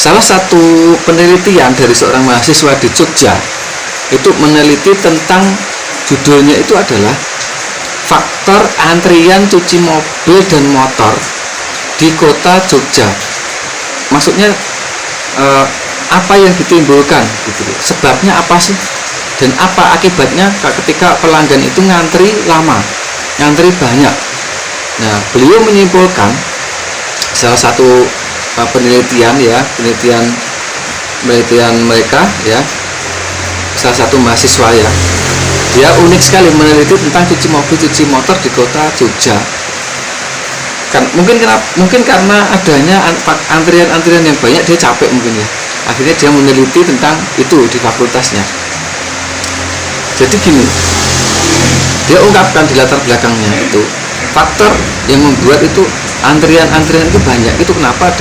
Salah satu penelitian dari seorang mahasiswa di Jogja itu meneliti tentang, judulnya itu adalah faktor antrian cuci mobil dan motor di kota Jogja. Maksudnya apa yang ditimbulkan gitu, sebabnya apa sih, dan apa akibatnya ketika pelanggan itu ngantri lama, ngantri banyak. Nah, beliau menyimpulkan, salah satu penelitian mereka ya, salah satu mahasiswa ya, dia unik sekali meneliti tentang cuci mobil cuci motor di kota Jogja. Mungkin karena adanya antrian yang banyak, dia capek mungkin ya, akhirnya dia meneliti tentang itu di fakultasnya. Jadi gini, dia ungkapkan di latar belakangnya itu faktor yang membuat itu antrian itu banyak itu kenapa,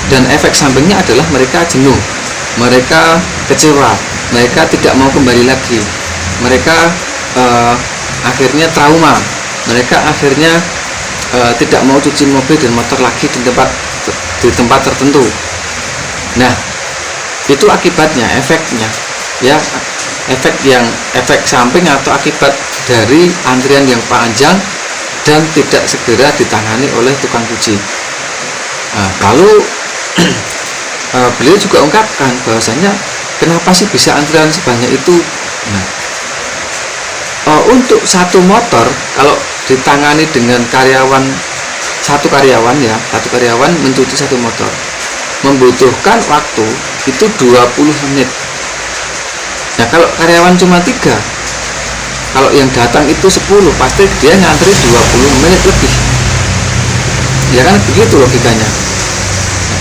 dan efek sampingnya adalah mereka jenuh, mereka kecewa, mereka tidak mau kembali lagi, mereka akhirnya trauma, mereka akhirnya tidak mau cuci mobil dan motor lagi di tempat tertentu. Nah, itu akibatnya, efeknya ya, efek samping atau akibat dari antrian yang panjang dan tidak segera ditangani oleh tukang cuci. Nah, lalu beliau juga ungkapkan bahwasanya kenapa sih bisa antrian sebanyak itu. Nah, untuk satu motor kalau ditangani dengan satu karyawan mencuci satu motor membutuhkan waktu itu 20 menit. Nah, kalau karyawan cuma 3, kalau yang datang itu 10, pasti dia ngantri 20 menit lebih. Ya kan, begitu logikanya.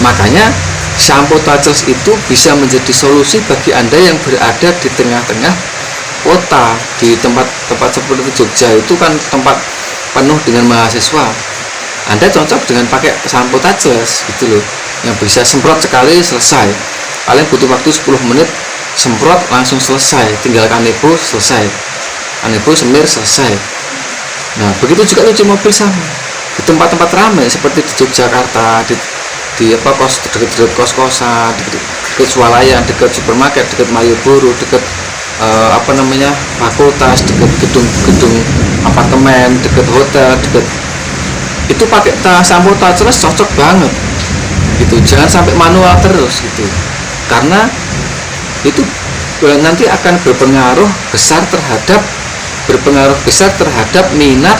Makanya shampoo touchless itu bisa menjadi solusi bagi Anda yang berada di tengah-tengah kota, di tempat seperti Jogja itu kan tempat penuh dengan mahasiswa. Anda cocok dengan pakai shampoo touchless gitu loh, yang bisa semprot sekali selesai, paling butuh waktu 10 menit, semprot langsung selesai, tinggal kanebo selesai, kanebo semir selesai. Nah, begitu juga cuci mobil sama di tempat-tempat ramai seperti di Yogyakarta, di dekat kos-kosan, dekat swalayan, dekat supermarket, dekat Malioboro, dekat fakultas, dekat gedung apartemen, dekat hotel, itu pakai shampoo touchless cocok banget gitu. Jangan sampai manual terus gitu, karena itu nanti akan berpengaruh besar terhadap minat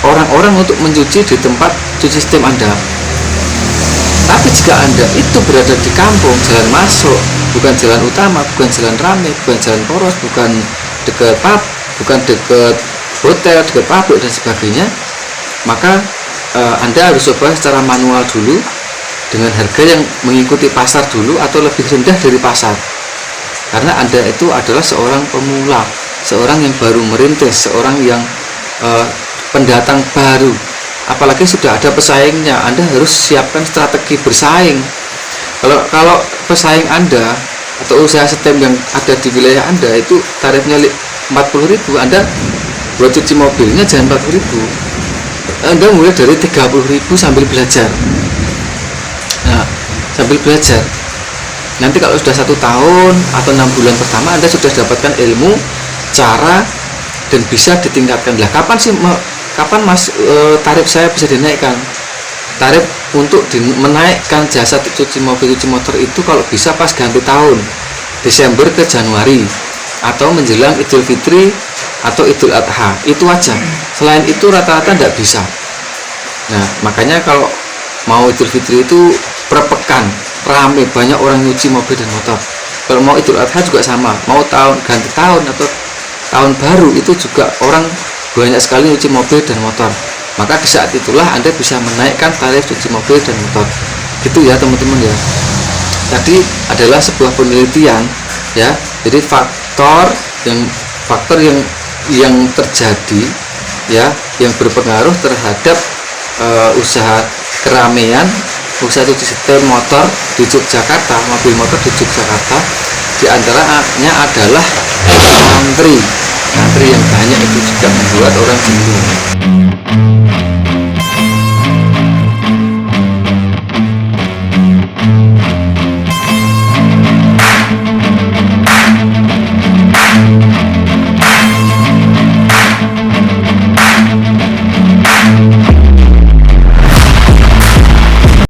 orang-orang untuk mencuci di tempat cuci sistem Anda. Tapi jika Anda itu berada di kampung, jalan masuk, bukan jalan utama, bukan jalan ramai, bukan jalan poros, bukan dekat pub, bukan dekat hotel, dekat pabrik dan sebagainya, maka Anda harus coba secara manual dulu dengan harga yang mengikuti pasar dulu atau lebih rendah dari pasar. Karena Anda itu adalah seorang pemula, seorang yang baru merintis, seorang yang pendatang baru. Apalagi sudah ada pesaingnya, Anda harus siapkan strategi bersaing. Kalau pesaing Anda atau usaha setem yang ada di wilayah Anda itu tarifnya 40.000, Anda buat cuci mobilnya jangan 40.000, Anda mulai dari 30.000 sambil belajar. Nah, sambil belajar, nanti kalau sudah 1 tahun atau 6 bulan pertama Anda sudah dapatkan ilmu, cara, dan bisa ditingkatkan. Lah, kapan mas tarif saya bisa dinaikkan? Tarif untuk menaikkan jasa cuci mobil cuci motor itu kalau bisa pas ganti tahun, Desember ke Januari, atau menjelang Idul Fitri atau Idul Adha, itu aja. Selain itu rata-rata tidak bisa. Nah, makanya kalau mau Idul Fitri itu per pekan rame, banyak orang nyuci mobil dan motor. Kalau mau Idul Adha juga sama, mau ganti tahun atau tahun baru itu juga orang banyak sekali nyuci mobil dan motor. Maka di saat itulah Anda bisa menaikkan tarif cuci mobil dan motor. Gitu ya teman-teman ya. Tadi adalah sebuah penelitian ya. Jadi faktor yang terjadi ya, yang berpengaruh terhadap usaha keramaian, usaha cuci setir motor di Yogyakarta, mobil motor di Yogyakarta, diantaranya adalah antri yang banyak itu juga membuat orang jenuh.